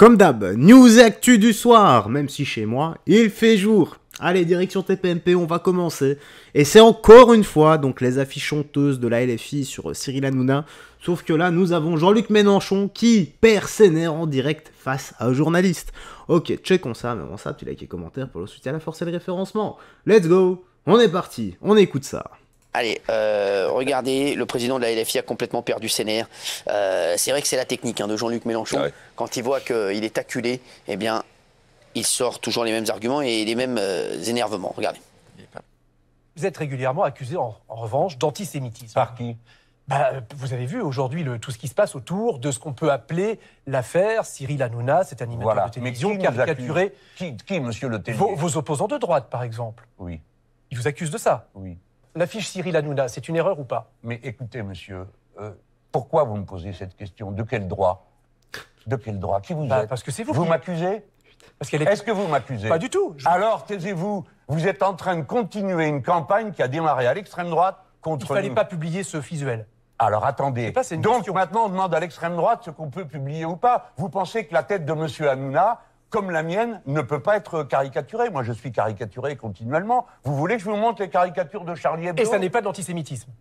Comme d'hab, news et actu du soir, même si chez moi, il fait jour. Allez, direction TPMP, on va commencer. Et c'est encore une fois, donc les affiches honteuses de la LFI sur Cyril Hanouna. Sauf que là, nous avons Jean-Luc Mélenchon qui perd ses nerfs en direct face à un journaliste. Ok, checkons ça, mais avant ça, petit like et commentaire pour le soutien à la force et le référencement. Let's go, on est parti, on écoute ça. Allez, regardez, le président de la LFI a complètement perdu ses nerfs. C'est vrai que c'est la technique de Jean-Luc Mélenchon. Ah ouais. Quand il voit qu'il est acculé, eh bien, il sort toujours les mêmes arguments et les mêmes énervements. Regardez. Vous êtes régulièrement accusé, en revanche, d'antisémitisme. Par qui ? Vous avez vu aujourd'hui tout ce qui se passe autour de ce qu'on peut appeler l'affaire Cyril Hanouna, cet animateur de télévision caricaturé. Qui, monsieur le Tellier ? Vos opposants de droite, par exemple. Oui. Ils vous accusent de ça. Oui. L'affiche Cyril Hanouna, c'est une erreur ou pas? Mais écoutez, monsieur, pourquoi vous me posez cette question? De quel droit? De quel droit? Qui vous êtes? Parce que c'est vous. Vous m'accusez? Est-ce que vous m'accusez? Pas du tout. Alors, taisez-vous. Vous êtes en train de continuer une campagne qui a démarré à l'extrême droite contre nous. Il ne fallait pas publier ce visuel. Alors, attendez. Donc, maintenant, on demande à l'extrême droite ce qu'on peut publier ou pas. Vous pensez que la tête de monsieur Hanouna, comme la mienne, ne peut pas être caricaturée. Moi, je suis caricaturé continuellement. Vous voulez que je vous montre les caricatures de Charlie Hebdo? Et ça n'est pas de l'antisémitisme.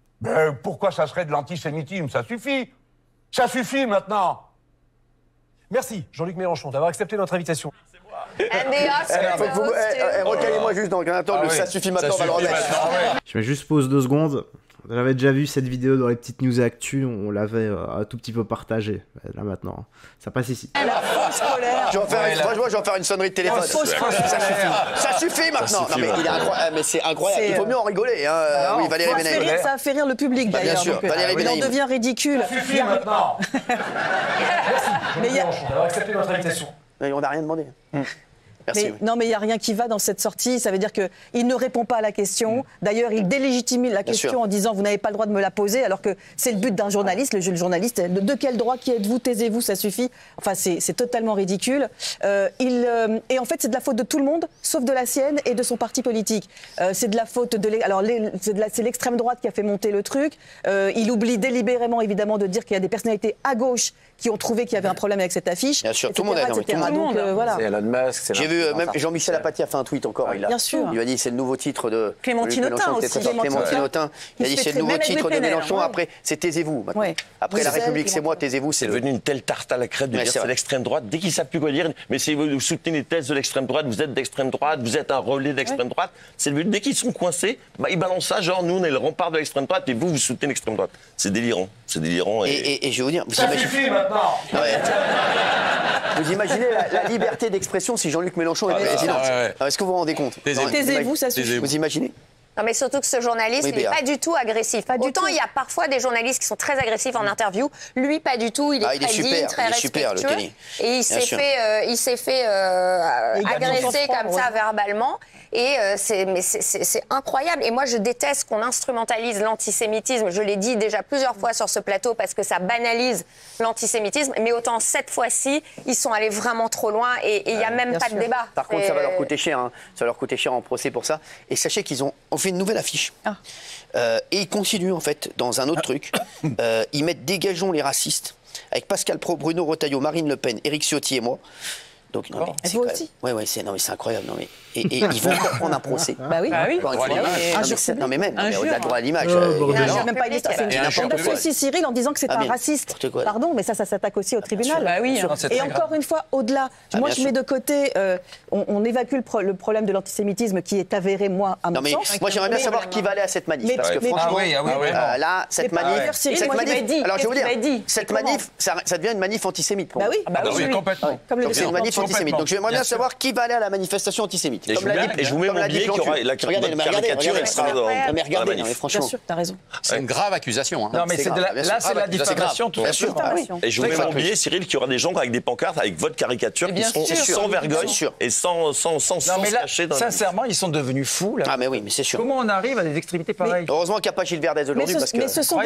Pourquoi ça serait de l'antisémitisme? Ça suffit. Ça suffit maintenant. Merci, Jean-Luc Mélenchon, d'avoir accepté notre invitation. Recalez-moi juste dans le temps, ça suffit maintenant, on va le remettre. Je mets juste pause 2 secondes. On avait déjà vu cette vidéo dans les petites news et actu, on l'avait un tout petit peu partagée. Là maintenant, ça passe ici. La fausse colère. Franchement, je vais en faire une sonnerie de téléphone. Ça suffit maintenant. Non, mais il est incroyable. Mais c'est incroyable. Il faut mieux en rigoler. Oui, Valérie Benaïm. Ça a fait rire le public d'ailleurs. Bien sûr, Valérie Benaïm. Il en devient ridicule. Ça suffit maintenant. Merci, Mélenchon, d'avoir accepté notre invitation. On n'a rien demandé. Merci, non, mais il n'y a rien qui va dans cette sortie. Ça veut dire qu'il ne répond pas à la question. D'ailleurs, il délégitime la question en disant « vous n'avez pas le droit de me la poser », alors que c'est le but d'un journaliste. Le journaliste, de quel droit, qui êtes-vous, taisez-vous, ça suffit. Enfin, c'est totalement ridicule. Et en fait, c'est de la faute de tout le monde, sauf de la sienne et de son parti politique. C'est de la faute de... c'est l'extrême droite qui a fait monter le truc. Il oublie délibérément, évidemment, de dire qu'il y a des personnalités à gauche qui ont trouvé qu'il y avait un problème avec cette affiche. Bien sûr, tout le monde a donc, voilà. C'est Elon Musk, j'ai vu, même Jean-Michel Apathy a fait un tweet encore. Bien sûr. Il a dit c'est le nouveau titre de Clémentine Autain aussi. Clémentine Autain. Il a dit c'est le nouveau titre de Mélenchon. Après, c'est taisez-vous. Après, la République, c'est moi, taisez-vous. C'est devenu une telle tarte à la crème de dire c'est l'extrême droite. Dès qu'ils ne savent plus quoi dire, mais si vous soutenez les thèses de l'extrême droite, vous êtes d'extrême droite, vous êtes un relais d'extrême droite. C'est le but. Dès qu'ils sont coincés, ils balancent ça, genre nous, on est le rempart de l'extrême droite et vous soutenez l'extrême droite. C'est délirant. C'est délirant. Et je vais vous dire. Ça suffit maintenant. Vous imaginez la liberté d'expression si Jean-Luc Mélenchon est président? Est-ce que vous vous rendez compte? Taisez-vous, ça suffit. Vous imaginez? Non, mais surtout que ce journaliste n'est pas du tout agressif. Autant il y a parfois des journalistes qui sont très agressifs en interview. Lui, pas du tout. Il est très digne, très respectueux. Et il s'est fait agresser comme ça verbalement. Et c'est incroyable. Et moi, je déteste qu'on instrumentalise l'antisémitisme. Je l'ai dit déjà plusieurs fois sur ce plateau parce que ça banalise l'antisémitisme. Mais autant cette fois-ci, ils sont allés vraiment trop loin et il n'y a même pas de débat. Par contre, ça va leur coûter cher. Ça va leur coûter cher en procès pour ça. Et sachez qu'ils ont fait une nouvelle affiche. Et ils continuent en fait dans un autre truc. Ils mettent dégageons les racistes avec Pascal Pro, Bruno Retailleau, Marine Le Pen, Éric Ciotti et moi. Donc, non, mais vous aussi. C'est incroyable. Non, mais, et ils vont encore prendre un procès. Bah oui. Non, mais même au-delà de droit à l'image. Même pas une aussi Cyril en disant que c'est un raciste. Pardon, mais ça s'attaque aussi au tribunal. Bah oui. Et encore une fois, au-delà, moi je mets de côté, on évacue le problème de l'antisémitisme qui est avéré, moi, à mon sens. Non, mais moi j'aimerais bien savoir qui va aller à cette manif. Parce que franchement, là, cette manif. Alors je vais vous dire, cette manif, ça devient une manif antisémite. Bah oui, complètement. C'est une manif antisémite. Donc j'aimerais bien savoir qui va aller à la manifestation antisémite. Et je vous mets mon billet qui aura la caricature extra dans la manif. Franchement. Bien sûr, t'as raison. C'est une grave accusation. Non, mais là, c'est la diffamation, tout ça. Et je vous mets mon billet, Cyril, qu'il y aura des gens avec des pancartes avec votre caricature qui seront sans vergogne et sans se cacher dans. Sincèrement, ils sont devenus fous. Ah, mais oui, mais c'est sûr. Comment on arrive à des extrémités pareilles? Heureusement qu'il n'y a pas Gilles Verdez aujourd'hui parce que. Mais ce sont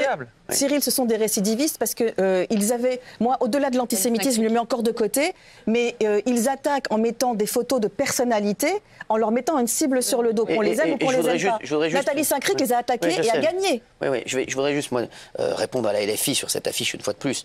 Cyril, ce sont des récidivistes parce que ils avaient, moi, au-delà de l'antisémitisme, je le mets encore de côté, mais ils attaquent en mettant des photos de personnalités, en leur mettant une cible sur le dos, qu'on les aime ou qu'on les aime pas. Nathalie Saint-Cric les a attaqués et a gagné. Oui, je voudrais juste moi, répondre à la LFI sur cette affiche une fois de plus.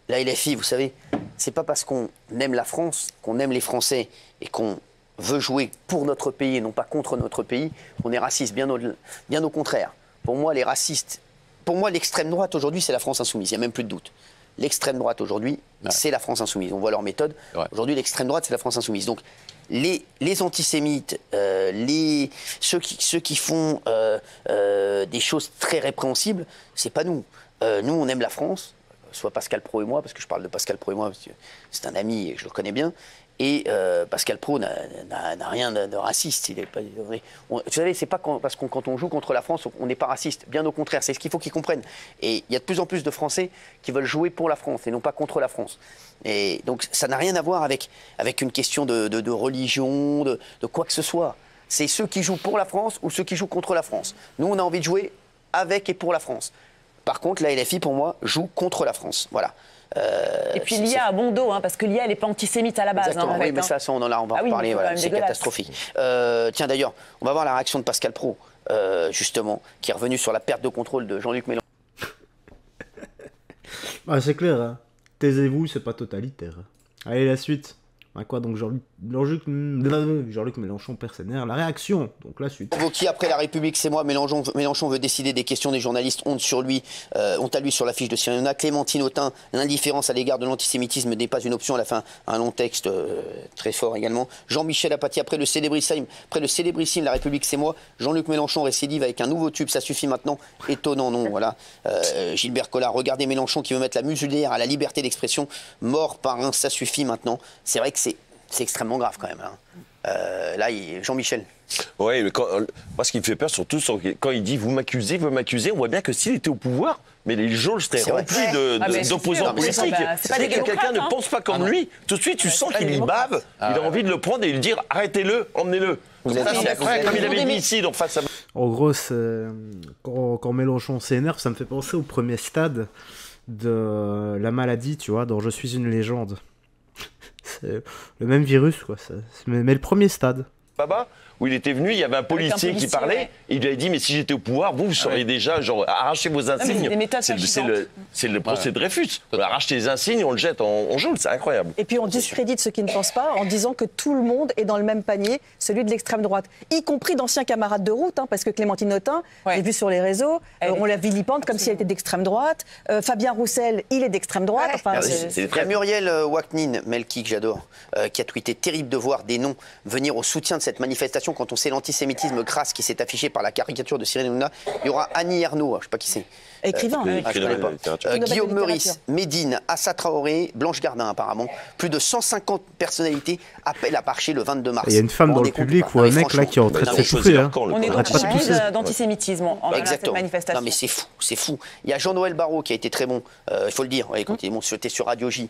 La La LFI, vous savez, c'est pas parce qu'on aime la France, qu'on aime les Français et qu'on veut jouer pour notre pays et non pas contre notre pays, qu'on est raciste, bien au contraire. Pour moi, les racistes, pour moi, l'extrême droite aujourd'hui, c'est la France insoumise, il n'y a même plus de doute. L'extrême droite aujourd'hui, c'est la France insoumise. On voit leur méthode. Aujourd'hui, l'extrême droite, c'est la France insoumise. Donc, les antisémites, ceux qui font des choses très répréhensibles, c'est pas nous. Nous, on aime la France, soit Pascal Praud et moi, parce que je parle de Pascal Praud et moi, parce que c'est un ami et je le connais bien. Et Pascal Praud n'a rien de raciste. Il est pas, vous savez, c'est pas parce qu'on quand on joue contre la France, on n'est pas raciste. Bien au contraire, c'est ce qu'il faut qu'ils comprennent. Et il y a de plus en plus de Français qui veulent jouer pour la France et non pas contre la France. Et donc ça n'a rien à voir avec une question de religion, de quoi que ce soit. C'est ceux qui jouent pour la France ou ceux qui jouent contre la France. Nous, on a envie de jouer avec et pour la France. Par contre, la LFI, pour moi, joue contre la France. Voilà. Et puis l'IA a bon dos, hein, parce que l'IA, elle n'est pas antisémite à la base. Exactement, hein, oui, mais ça, on en va en reparler, voilà, c'est catastrophique. Tiens, d'ailleurs, on va voir la réaction de Pascal Praud, justement, qui est revenu sur la perte de contrôle de Jean-Luc Mélenchon. Ah, c'est clair, hein. Taisez-vous, c'est pas totalitaire. Allez, la suite. À quoi donc Jean-Luc Mélenchon perd ses nerfs. La réaction, donc la suite. Convoqué après La République, c'est moi. Mélenchon veut décider des questions des journalistes. Honte à lui sur l'affiche de Cyril Hanouna. Clémentine Autain, l'indifférence à l'égard de l'antisémitisme n'est pas une option. Elle a fait un long texte très fort également. Jean-Michel Apathy, après le célébrissime La République, c'est moi. Jean-Luc Mélenchon récidive avec un nouveau tube. Ça suffit maintenant. Étonnant, non. Voilà. Gilbert Collard, regardez Mélenchon qui veut mettre la muselière à la liberté d'expression. Mort par un, ça suffit maintenant. C'est vrai que c'est extrêmement grave quand même. Hein. Là, Jean-Michel. Oui, mais moi, ce qui me fait peur, surtout, quand il dit vous m'accusez, on voit bien que s'il était au pouvoir, mais les geôles seraient remplies d'opposants politiques. Si quelqu'un ne pense pas comme lui, tout de suite, tu sens qu'il y bave, il a envie de le prendre et de lui dire arrêtez-le, emmenez-le. Comme il avait dit ici, donc face à... En gros, quand Mélenchon s'énerve, ça me fait penser au premier stade de la maladie, tu vois, dans Je suis une légende. C'est le même virus, quoi. Mais le premier stade. Baba, où il était venu, il y avait un policier qui parlait, et il lui avait dit mais si j'étais au pouvoir, vous seriez déjà genre arrachez vos insignes. C'est le procès de Dreyfus. On arrache les insignes, on le jette, on joue, c'est incroyable. Et puis on discrédite ceux qui ne pensent pas en disant que tout le monde est dans le même panier, celui de l'extrême droite, y compris d'anciens camarades de route, hein, parce que Clémentine Autain, j'ai vu sur les réseaux, on la vilipende comme si elle était d'extrême droite. Fabien Roussel, il est d'extrême droite. Enfin, Muriel Waknin, Melki, que j'adore, qui a tweeté terrible de voir des noms venir au soutien de cette manifestation quand on sait l'antisémitisme crasse qui s'est affiché par la caricature de Cyril Hanouna. Il y aura Annie Ernaux, je ne sais pas qui c'est. Écrivain. Je connais pas. Guillaume Meurice, Médine, Assa Traoré, Blanche Gardin apparemment. Plus de 150 personnalités appellent à marcher le 22 mars. Il y a une femme dans le public ou un mec là qui est en train de s'échauffer. On est dans une d'antisémitisme en cette manifestation. Non mais c'est fou, c'est fou. Il y a Jean-Noël Barrot qui a été très bon, il faut le dire, quand il était sur Radio J,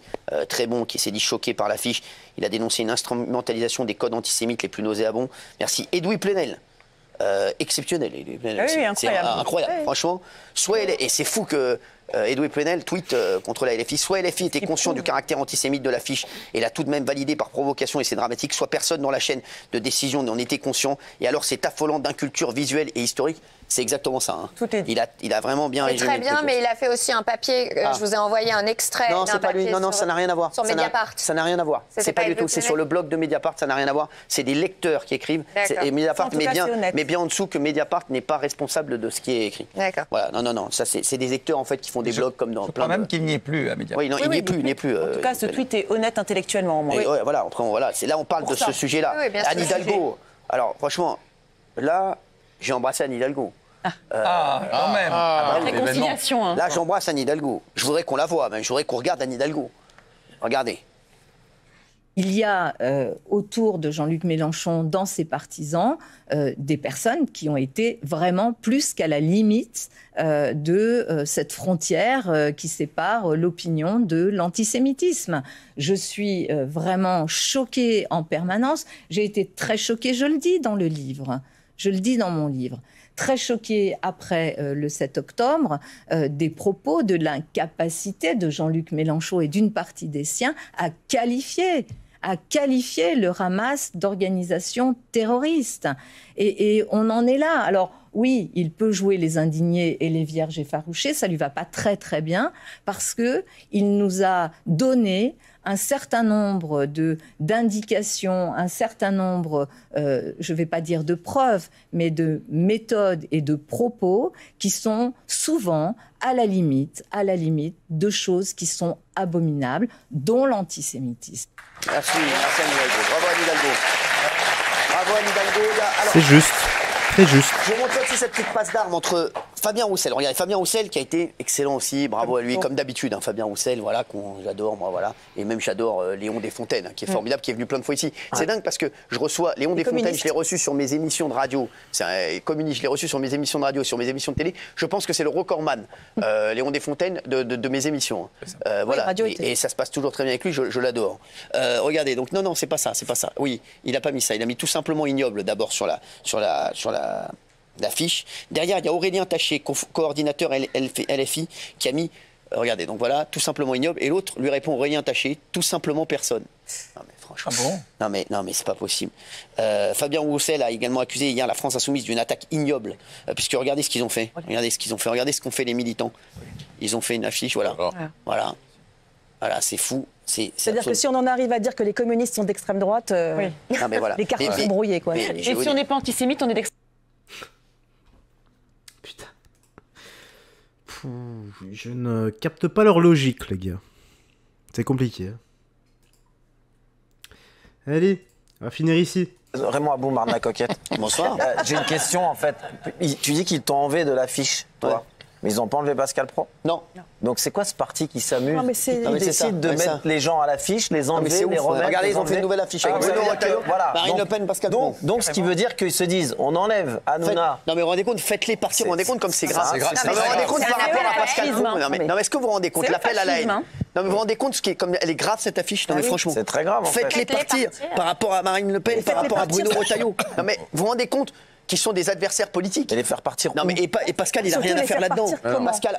très bon, qui s'est dit choqué par l'affiche. Il a dénoncé une instrumentalisation des codes antisémites les plus nauséabonds. Merci. Edoui Plenel. Exceptionnel. C'est incroyable. Franchement, et c'est fou que Edoui Plenel tweet contre la LFI. Soit LFI était conscient du caractère antisémite de l'affiche et l'a tout de même validé par provocation et c'est dramatique, soit personne dans la chaîne de décision n'en était conscient. Et alors c'est affolant d'inculture visuelle et historique. C'est exactement ça. Hein. Tout est dit. Il a vraiment bien résumé. Très bien, mais il a fait aussi un papier. Je vous ai envoyé un extrait. Non, c'est pas lui. Non, ça n'a rien à voir. Sur Mediapart. Ça n'a rien à voir. C'est pas du tout. C'est sur le blog de Mediapart. Ça n'a rien à voir. C'est des lecteurs qui écrivent. Et Mediapart met bien en dessous que Mediapart n'est pas responsable de ce qui est écrit. D'accord. Voilà. Non. Ça, c'est des lecteurs en fait qui font des blogs comme dans plein. Même qu'il n'y ait plus à Mediapart. Oui, non, il n'y est plus. En tout cas, ce tweet est honnête intellectuellement. Voilà. C'est là on parle de ce sujet-là. Anne Hidalgo. Alors franchement, là, j'ai embrassé Anne Hidalgo. Quand même. Réconciliation. Hein. Là, j'embrasse Anne Hidalgo. Je voudrais qu'on la voie, mais je voudrais qu'on regarde Anne Hidalgo. Regardez. Il y a autour de Jean-Luc Mélenchon, dans ses partisans, des personnes qui ont été vraiment plus qu'à la limite de cette frontière qui sépare l'opinion de l'antisémitisme. Je suis vraiment choquée en permanence. J'ai été très choquée, je le dis dans le livre. Je le dis dans mon livre. Très choquée après le 7 octobre des propos de l'incapacité de Jean-Luc Mélenchon et d'une partie des siens à qualifier le Hamas d'organisation terroriste. Et on en est là. Alors, oui, il peut jouer les indignés et les vierges effarouchées, ça lui va pas très très bien, parce que il nous a donné un certain nombre d'indications, un certain nombre, je ne vais pas dire de preuves, mais de méthodes et de propos qui sont souvent à la limite de choses qui sont abominables, dont l'antisémitisme. Merci Anne Hidalgo. Bravo Anne Hidalgo. Bravo Anne Hidalgo. C'est juste. Très juste. Je vous montre aussi cette petite passe d'armes entre Fabien Roussel. Regardez, Fabien Roussel qui a été excellent aussi, bravo à lui, comme d'habitude. Hein, Fabien Roussel, voilà, j'adore, moi, voilà. Et même j'adore Léon Desfontaines, qui est formidable, qui est venu plein de fois ici. C'est dingue parce que je reçois Léon Desfontaines, je l'ai reçu sur mes émissions de radio. C'est un communiste, je l'ai reçu sur mes émissions de radio, sur mes émissions de télé. Je pense que c'est le recordman, Léon Desfontaines, de mes émissions. Voilà. Et ça se passe toujours très bien avec lui, je l'adore. Regardez, donc non, c'est pas ça, c'est pas ça. Oui, il n'a pas mis ça. Il a mis tout simplement ignoble d'abord sur l'affiche. Derrière, il y a Aurélien Taché, coordinateur LFI, qui a mis, regardez, donc voilà, tout simplement ignoble. Et l'autre lui répond, Aurélien Taché, tout simplement personne. Non mais franchement, ah bon non mais c'est pas possible. Fabien Roussel a également accusé hier la France Insoumise d'une attaque ignoble, puisque regardez ce qu'ils ont fait. Regardez ce qu'ont fait les militants. Ils ont fait une affiche, voilà. Voilà, c'est fou. C'est-à-dire que si on en arrive à dire que les communistes sont d'extrême droite, non, mais voilà. les cartes sont brouillées, quoi. Et si on n'est pas antisémite, on est d'extrême. Putain. Je ne capte pas leur logique, les gars. C'est compliqué. Allez, on va finir ici. Raymond Aboumar de la Coquette. Bonsoir. J'ai une question, en fait. Tu dis qu'ils t'ont enlevé de l'affiche, toi. Mais ils n'ont pas enlevé Pascal Pro? Non. Donc c'est quoi ce parti qui s'amuse? Ils décident de mettre les gens à l'affiche, les enlever, les remettre. Regardez, ils ont fait une nouvelle affiche avec Bruno Retailleau, Marine Le Pen, Pascal Pro. Donc ce qui veut dire qu'ils se disent, on enlève Hanouna. Non mais vous vous rendez compte, faites-les partir, vous vous rendez compte comme c'est grave. Vous vous rendez compte par rapport à Pascal Pro. Non mais est-ce que vous vous rendez compte l'appel à la haine? Non mais vous vous rendez compte comme elle est grave cette affiche? Non mais franchement. C'est très grave. Faites-les partir par rapport à Marine Le Pen, par rapport à Bruno Retailleau. Non mais vous vous rendez compte qui sont des adversaires politiques. Et les faire partir. Non mais et Pascal, il a rien à faire là-dedans. Pascal,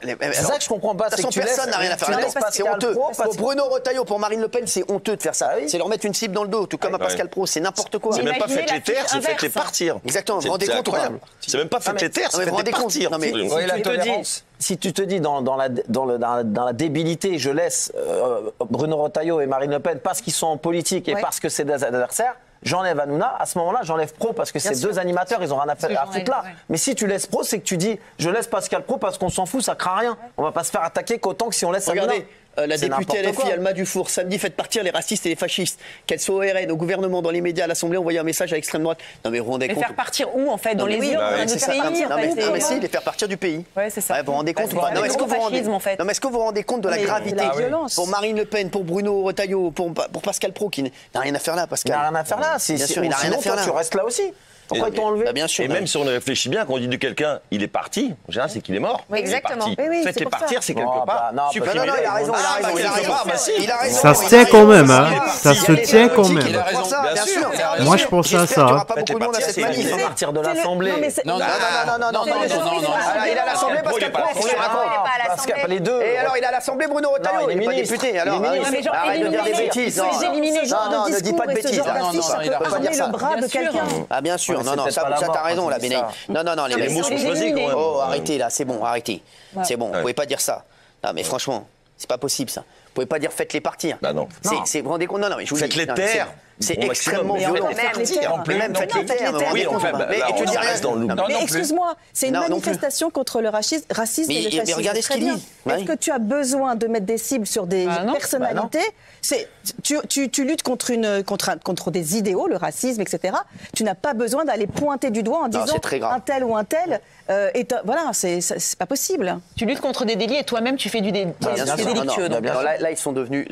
c'est ça que je comprends pas. C'est que personne n'a rien à faire là-dedans. C'est honteux. Pour Bruno Retailleau, pour Marine Le Pen, c'est honteux de faire ça. C'est leur mettre une cible dans le dos, tout comme à Pascal Pro. C'est n'importe quoi. C'est même pas faites les taire, c'est faites les partir. Exactement. Vous vous rendez compte? C'est même pas faites les taire, c'est faites les partir. Si tu te dis dans la débilité, je laisse Bruno Retailleau et Marine Le Pen parce qu'ils sont en politique et parce que c'est des adversaires. J'enlève Hanouna, à ce moment-là, j'enlève Pro parce que ces deux animateurs, ils ont rien à foutre là. Mais si tu laisses Pro, c'est que tu dis, je laisse Pascal Pro parce qu'on s'en fout, ça craint rien. On va pas se faire attaquer qu'autant que si on laisse Hanouna. Regardez, la députée LFI Alma Dufour, samedi, faites partir les racistes et les fascistes. Qu'elles soient au RN, au gouvernement, dans les médias, à l'Assemblée, envoyer un message à l'extrême droite. Non mais vous vous rendez compte. Les faire partir où en fait? Dans les urnes, dans notre pays? Non mais si, les faire partir du pays. Ouais, c'est ça. Vous vous rendez compte? Non mais est-ce que vous vous rendez compte de la gravité pour Marine Le Pen, pour Bruno Retailleau, pour Pascal Pro qui n'a rien à faire là? Pascal. Il n'a rien à faire là. Bien sûr, il n'a rien à faire là. Tu restes là aussi. Pourquoi ils t'ont enlevé? Bien sûr. Et même si on réfléchit bien, quand on dit de quelqu'un, il est parti, en général, c'est qu'il est mort. Exactement. Faites-les partir, c'est quelque part. Non, il a raison. Ça se tient quand même, hein. Ça se tient quand même. Il a raison, bien sûr. Moi, je pense à ça. Il n'y aura pas beaucoup de monde à cette manif. Il faut partir de l'Assemblée. Non. Il est à l'Assemblée, Pascal Pro. Les deux. Et alors, il est à l'Assemblée, Bruno Retailleau. Il n'est pas député. Alors, arrête de dire des bêtises. Non, ne dis pas de bêtises. Le bras de quelqu'un. Ah, bien sûr. Non, ça t'as raison, la Bénaï. Non, les mots sont choisis quand même. Oh, arrêtez là, c'est bon, arrêtez. C'est bon, vous pouvez pas dire ça. Non, mais franchement, c'est pas possible ça. Vous pouvez pas dire faites-les partir. Bah non. Vous vous rendez compte? Non, mais je vous dis. Faites-les taire. C'est extrêmement violent. Même faites les taire. Oui, on fait. Et tu dis rien. Mais excuse-moi, c'est une manifestation contre le racisme et le fascisme. Mais regardez ce qu'il dit. Est-ce que tu as besoin de mettre des cibles sur des personnalités? Tu luttes contre des idéaux, le racisme, etc. Tu n'as pas besoin d'aller pointer du doigt en disant un tel ou un tel. Voilà, c'est pas possible. Tu luttes contre des délits et toi-même tu fais du délictueux. Là, ils sont devenus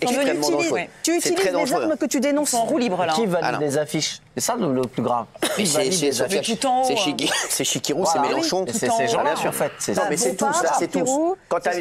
extrêmement dangereux. Tu utilises les armes que tu dénonces en roue libre là. Qui valide les affiches? C'est ça le plus grave. C'est Chikirou, c'est Mélenchon. C'est ces gens-là en fait. Mais c'est tous, c'est tous. Quand t'as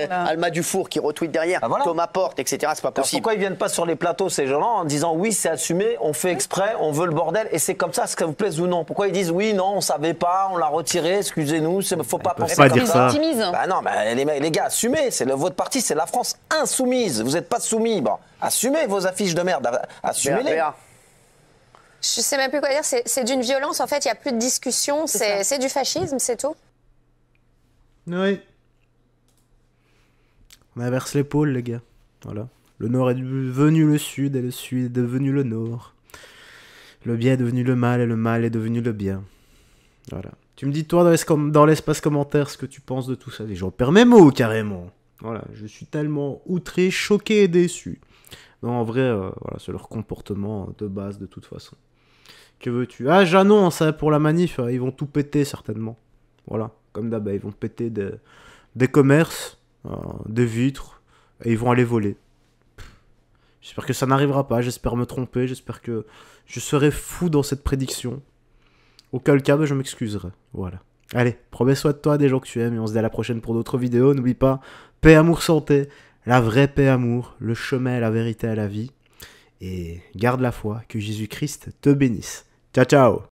Alma Dufour qui retweet derrière, Thomas Porte, etc., c'est pas possible. Pourquoi ils viennent pas sur les plateaux ces gens-là en disant oui c'est assumé, on fait exprès, on veut le bordel et c'est comme ça, ce que vous plaise ou non? Pourquoi ils disent oui non on savait pas, on l'a retiré, excusez-nous, faut pas penser comme dire ça. Bah non, les gars assumez, votre parti c'est la France insoumise, vous n'êtes pas soumis, bon assumez vos affiches de merde, assumez-les. Je sais même plus quoi dire. C'est d'une violence, en fait, il n'y a plus de discussion. C'est du fascisme, c'est tout. Oui. On inverse l'épaule, les gars. Voilà. Le nord est devenu le sud et le sud est devenu le nord. Le bien est devenu le mal et le mal est devenu le bien. Voilà. Tu me dis, toi, dans l'espace commentaire, ce que tu penses de tout ça. J'en perds mes mots, carrément. Voilà. Je suis tellement outré, choqué et déçu. Non, en vrai, voilà, c'est leur comportement de base, de toute façon. Que veux-tu? Ah, j'annonce, hein, pour la manif, ils vont tout péter, certainement. Voilà. Comme d'hab, ils vont péter des commerces, des vitres, et ils vont aller voler. J'espère que ça n'arrivera pas, j'espère me tromper, j'espère que je serai fou dans cette prédiction. Auquel cas, je m'excuserai. Voilà. Allez, prends soin de toi, des gens que tu aimes, et on se dit à la prochaine pour d'autres vidéos. N'oublie pas, paix, amour, santé, la vraie paix, amour, le chemin, la vérité à la vie. Et garde la foi, que Jésus-Christ te bénisse. Ciao, ciao!